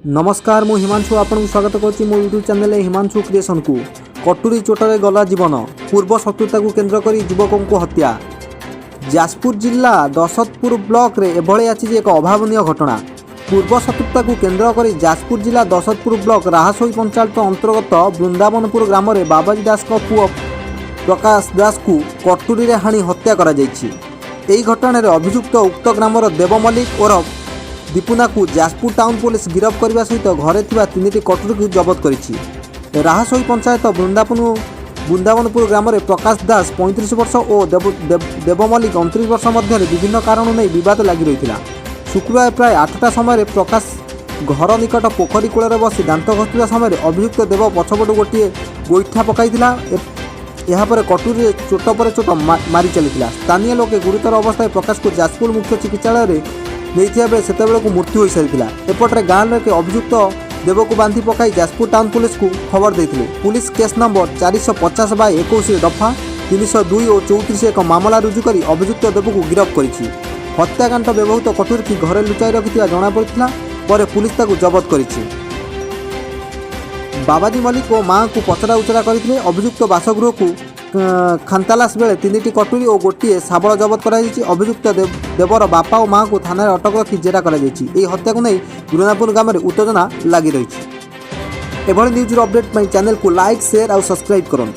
नमस्कार मु हिमांशु आपन स्वागत करुच्ची मो यूट्यूब चैनल हिमांशु क्रिएशन को। कटुरी चोटरे गला जीवन, पूर्व शत्रुता को केन्द्र कर युवकों को हत्या। जाजपुर जिला दशरथपुर ब्लॉक रे एभली आछि एक अभावनीय घटना। पूर्व शत्रुता को केन्द्र कर जाजपुर जिला दशरथपुर ब्लॉक राहासोई पंचायत अंतर्गत वृंदावनपुर ग्राम में बाबाजी दास को पुओ प्रकाश दास को कटुरी रे हाणी हत्या करा जायछि। एही घटना रे अभियुक्त उक्त ग्रामर देव मल्लिक और दीपुना को जाजपुर टाउन पुलिस गिरफ्त करने सहित घरे थिबा 3टी कटुरी को जबत करिछि। राहासोई पंचायत वृंदावनपुर ग्राम में प्रकाश दास 35 वर्ष और देव मल्लिक 29 वर्ष मध्य विभिन्न कारण नहीं विवाद लगी रही। शुक्रवार प्राय 8टा समय प्रकाश घर निकट पोखरी कूल बसी दांत घसुवा समय अभियुक्त देव पछपटू गोटे गोईठा पकाइथिला। यापर कटुरी चोट पर चोट मारी चली। स्थानीय लोके गुरुतर अवस्था प्रकाश को जाजपुर मुख्य चिकित्सालय में नहीं बेले से मृत्यु हो सारी। एपटे गाँव लोके अभियुक्त देव को बांधि पकाई जाजपुर टाउन पुलिस को खबर देते। पुलिस केस नंबर 450/21 दफा 302 और 34 एक मामला रुजु कर अभियुक्त देव को गिरफ्त कर हत्याकांड व्यवहृत कटुरी की घरे लुचाई रखि जमापड़ा पर पुलिस ताकू जबत कर। बाबाजी मल्लिक और माँ को पचरा उचरा करते। अभियुक्त बासगृह को खानतालास बेले 3टी कटुरी और गोटे शाबल जबत कर। अभियुक्त देवर बापा और माँ को थाना अटक रखी जेरा कर। हत्या को नहीं वृंदावनपुर ग्राम में उत्तेजना लगी रही। एभली न्यूज अपडेट चैनल को लाइक शेयर और सब्सक्राइब करूँ।